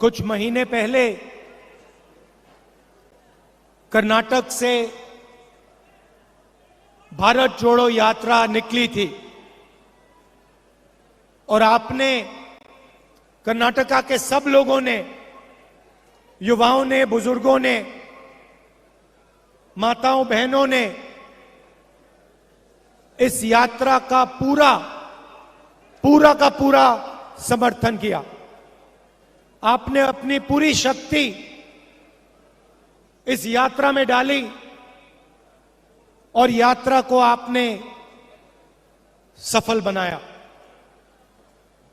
कुछ महीने पहले कर्नाटक से भारत जोड़ो यात्रा निकली थी और आपने, कर्नाटका के सब लोगों ने, युवाओं ने, बुजुर्गों ने, माताओं बहनों ने इस यात्रा का पूरा का पूरा समर्थन किया। आपने अपनी पूरी शक्ति इस यात्रा में डाली और यात्रा को आपने सफल बनाया।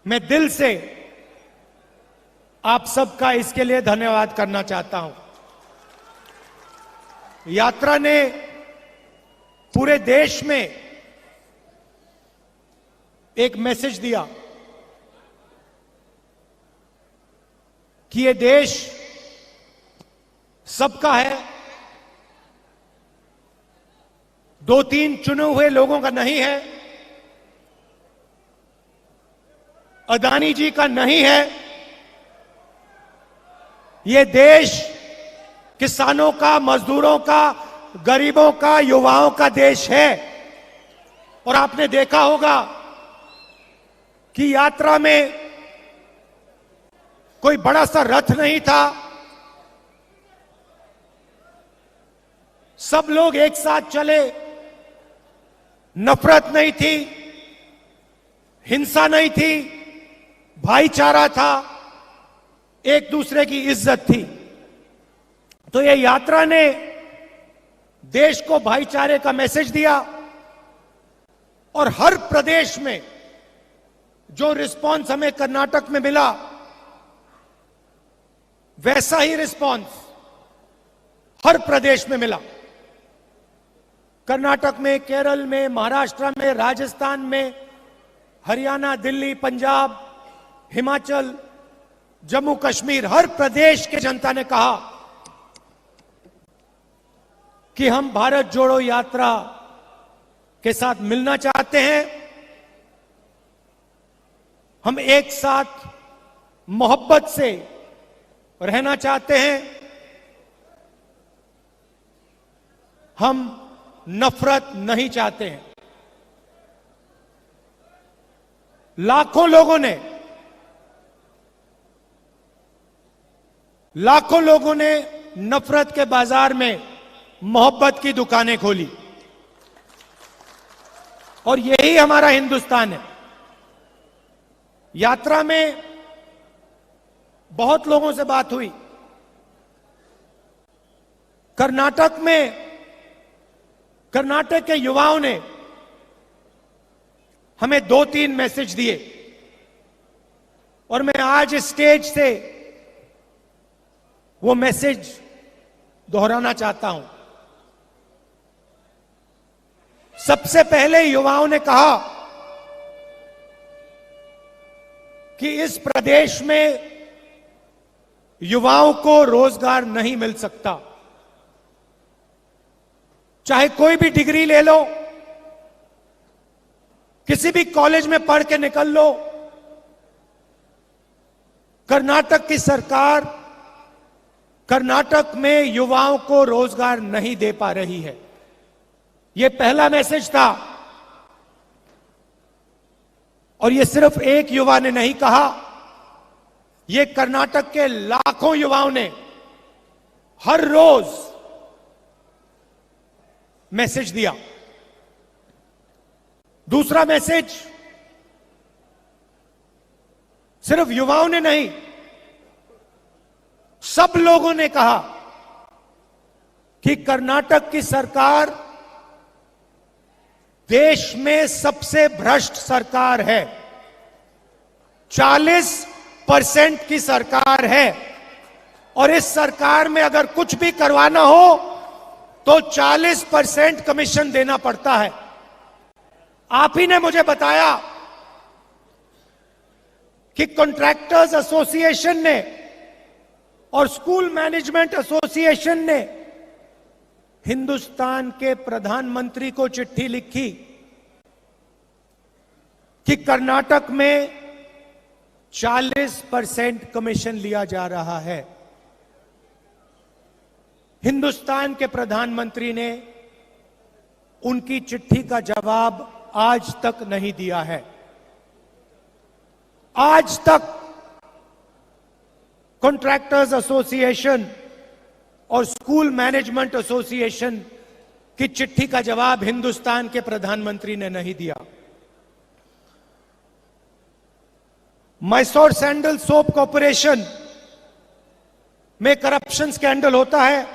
मैं दिल से आप सबका इसके लिए धन्यवाद करना चाहता हूं। यात्रा ने पूरे देश में एक मैसेज दिया कि ये देश सबका है, दो तीन चुने हुए लोगों का नहीं है, अदानी जी का नहीं है। ये देश किसानों का, मजदूरों का, गरीबों का, युवाओं का देश है। और आपने देखा होगा कि यात्रा में कोई बड़ा सा रथ नहीं था, सब लोग एक साथ चले, नफरत नहीं थी, हिंसा नहीं थी, भाईचारा था, एक दूसरे की इज्जत थी। तो ये यात्रा ने देश को भाईचारे का मैसेज दिया और हर प्रदेश में जो रिस्पांस हमें कर्नाटक में मिला, वैसा ही रिस्पांस हर प्रदेश में मिला। कर्नाटक में, केरल में, महाराष्ट्र में, राजस्थान में, हरियाणा, दिल्ली, पंजाब, हिमाचल, जम्मू कश्मीर, हर प्रदेश के जनता ने कहा कि हम भारत जोड़ो यात्रा के साथ मिलना चाहते हैं, हम एक साथ मोहब्बत से रहना चाहते हैं, हम नफरत नहीं चाहते हैं। लाखों लोगों ने नफरत के बाजार में मोहब्बत की दुकानें खोली और यही हमारा हिंदुस्तान है। यात्रा में बहुत लोगों से बात हुई। कर्नाटक के युवाओं ने हमें 2-3 मैसेज दिए और मैं आज इस स्टेज से वो मैसेज दोहराना चाहता हूं। सबसे पहले युवाओं ने कहा कि इस प्रदेश में युवाओं को रोजगार नहीं मिल सकता। चाहे कोई भी डिग्री ले लो, किसी भी कॉलेज में पढ़ के निकल लो, कर्नाटक की सरकार कर्नाटक में युवाओं को रोजगार नहीं दे पा रही है। यह पहला मैसेज था और यह सिर्फ एक युवा ने नहीं कहा, यह कर्नाटक के लाखों युवाओं ने हर रोज मैसेज दिया। दूसरा मैसेज सिर्फ युवाओं ने नहीं, सब लोगों ने कहा कि कर्नाटक की सरकार देश में सबसे भ्रष्ट सरकार है। 40% की सरकार है और इस सरकार में अगर कुछ भी करवाना हो तो 40% कमीशन देना पड़ता है। आप ही ने मुझे बताया कि कॉन्ट्रैक्टर्स एसोसिएशन ने और स्कूल मैनेजमेंट एसोसिएशन ने हिंदुस्तान के प्रधानमंत्री को चिट्ठी लिखी कि कर्नाटक में 40% कमीशन लिया जा रहा है। हिंदुस्तान के प्रधानमंत्री ने उनकी चिट्ठी का जवाब आज तक नहीं दिया है। आज तक कॉन्ट्रैक्टर्स एसोसिएशन और स्कूल मैनेजमेंट एसोसिएशन की चिट्ठी का जवाब हिंदुस्तान के प्रधानमंत्री ने नहीं दिया। मैसूर सैंडल सोप कॉर्पोरेशन में करप्शन स्कैंडल होता है।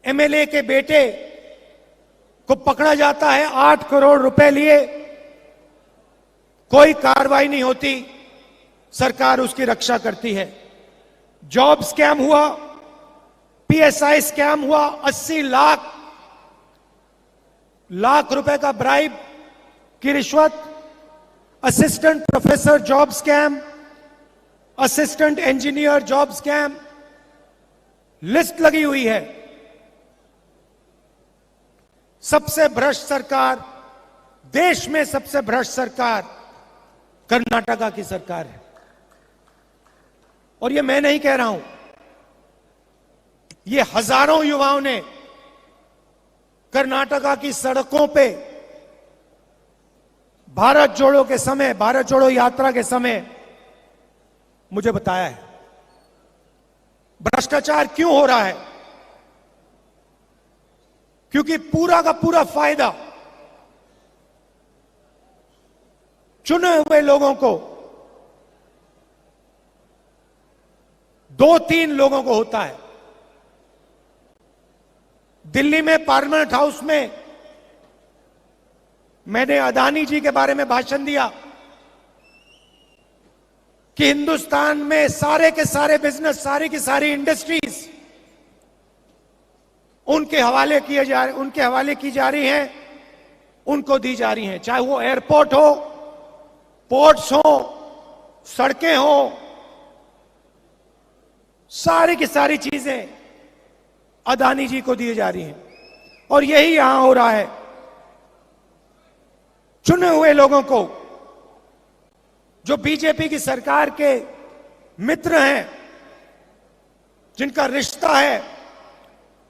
एमएलए के बेटे को पकड़ा जाता है, 8 करोड़ रुपए लिए, कोई कार्रवाई नहीं होती, सरकार उसकी रक्षा करती है। जॉब स्कैम हुआ, पीएसआई स्कैम हुआ, 80 लाख रुपए का ब्राइब की रिश्वत, assistant professor job scam, assistant engineer job scam, list लगी हुई है। सबसे भ्रष्ट सरकार, देश में सबसे भ्रष्ट सरकार कर्नाटका की सरकार है। और ये मैं नहीं कह रहा हूं, ये हजारों युवाओं ने कर्नाटका की सड़कों पे भारत जोड़ो के समय, भारत जोड़ो यात्रा के समय मुझे बताया है। भ्रष्टाचार क्यों हो रहा है? क्योंकि पूरा का पूरा फायदा चुने हुए लोगों को, 2-3 लोगों को होता है। दिल्ली में पार्लियामेंट हाउस में मैंने अदानी जी के बारे में भाषण दिया कि हिंदुस्तान में सारे के सारे बिजनेस, सारी की सारी इंडस्ट्रीज उनके हवाले की जा रही हैं, उनको दी जा रही हैं। चाहे वो एयरपोर्ट हो, पोर्ट्स हो, सड़कें हो, सारी की सारी चीजें अदानी जी को दी जा रही हैं। और यही यहां हो रहा है। चुने हुए लोगों को, जो बीजेपी की सरकार के मित्र हैं, जिनका रिश्ता है,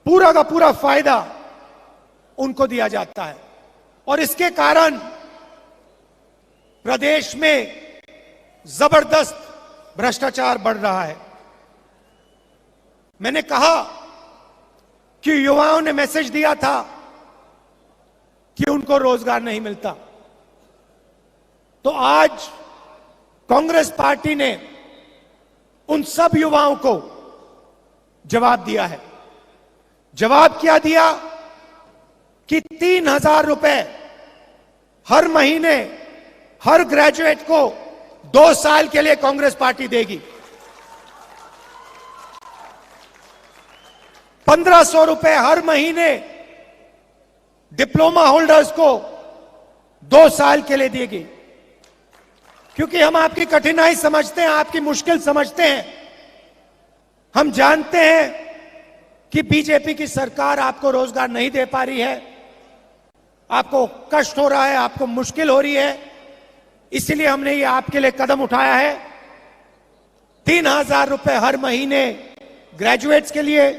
पूरा का पूरा फायदा उनको दिया जाता है। और इसके कारण प्रदेश में जबरदस्त भ्रष्टाचार बढ़ रहा है। मैंने कहा कि युवाओं ने मैसेज दिया था कि उनको रोजगार नहीं मिलता, तो आज कांग्रेस पार्टी ने उन सब युवाओं को जवाब दिया है। जवाब क्या दिया कि 3,000 रुपए हर महीने हर ग्रेजुएट को 2 साल के लिए कांग्रेस पार्टी देगी। 1,500 रुपए हर महीने डिप्लोमा होल्डर्स को 2 साल के लिए देगी। क्योंकि हम आपकी कठिनाई समझते हैं, आपकी मुश्किल समझते हैं। हम जानते हैं कि बीजेपी की सरकार आपको रोजगार नहीं दे पा रही है, आपको कष्ट हो रहा है, आपको मुश्किल हो रही है, इसलिए हमने ये आपके लिए कदम उठाया है। 3,000 रुपए हर महीने ग्रेजुएट्स के लिए,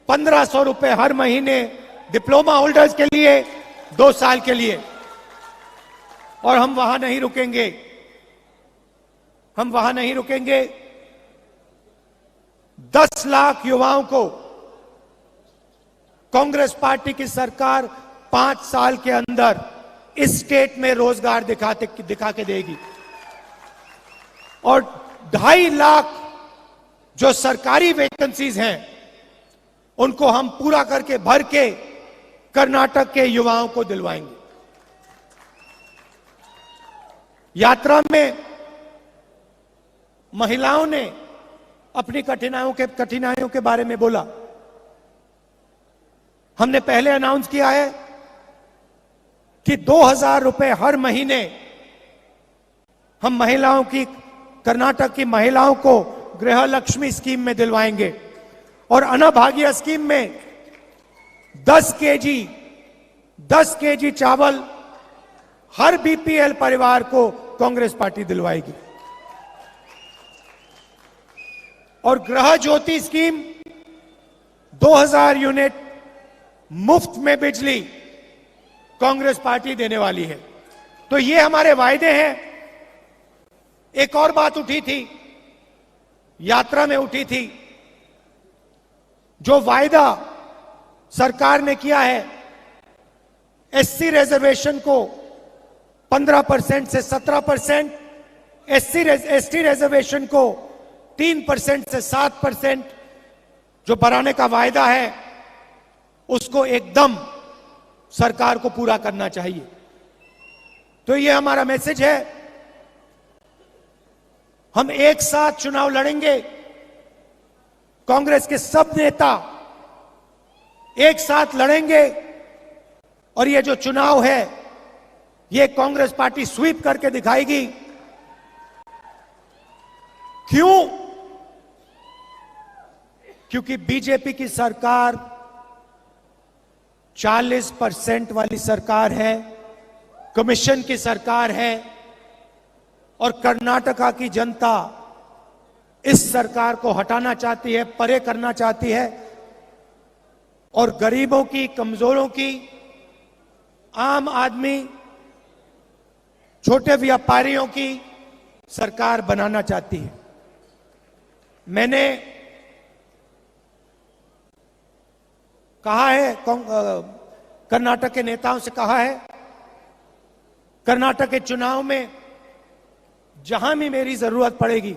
1,500 रुपए हर महीने डिप्लोमा होल्डर्स के लिए, 2 साल के लिए। और हम वहां नहीं रुकेंगे, हम वहां नहीं रुकेंगे। 10 लाख युवाओं को कांग्रेस पार्टी की सरकार 5 साल के अंदर इस स्टेट में रोजगार दिखा के देगी। और 2.5 लाख जो सरकारी वैकेंसीज हैं, उनको हम पूरा करके भर के कर्नाटक के युवाओं को दिलवाएंगे। यात्रा में महिलाओं ने अपनी कठिनाइयों के बारे में बोला। हमने पहले अनाउंस किया है कि 2,000 रुपए हर महीने हम महिलाओं की, कर्नाटक की महिलाओं को गृह लक्ष्मी स्कीम में दिलवाएंगे। और अन्नभाग्य स्कीम में 10 केजी चावल हर बीपीएल परिवार को कांग्रेस पार्टी दिलवाएगी। और गृह ज्योति स्कीम 2000 यूनिट मुफ्त में बिजली कांग्रेस पार्टी देने वाली है। तो ये हमारे वायदे हैं। एक और बात उठी थी, यात्रा में उठी थी, जो वायदा सरकार ने किया है एससी रिजर्वेशन को 15% से 17%, एसटी रिजर्वेशन को 3% से 7% जो बढ़ाने का वायदा है, उसको एकदम सरकार को पूरा करना चाहिए। तो ये हमारा मैसेज है। हम एक साथ चुनाव लड़ेंगे। कांग्रेस के सब नेता एक साथ लड़ेंगे और ये जो चुनाव है ये कांग्रेस पार्टी स्वीप करके दिखाएगी। क्यों? क्योंकि बीजेपी की सरकार 40% वाली सरकार है, कमीशन की सरकार है और कर्नाटका की जनता इस सरकार को हटाना चाहती है, परे करना चाहती है और गरीबों की, कमजोरों की, आम आदमी, छोटे व्यापारियों की सरकार बनाना चाहती है। मैंने कहा है, कर्नाटक के नेताओं से कहा है, कर्नाटक के चुनाव में जहां भी मेरी जरूरत पड़ेगी,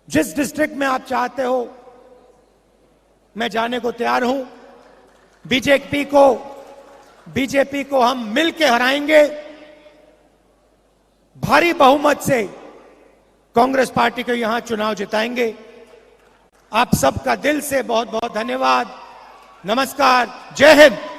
जिस डिस्ट्रिक्ट में आप चाहते हो मैं जाने को तैयार हूं। बीजेपी को हम मिलकर हराएंगे। भारी बहुमत से कांग्रेस पार्टी को यहां चुनाव जिताएंगे। आप सबका दिल से बहुत बहुत धन्यवाद। नमस्कार। जय हिंद।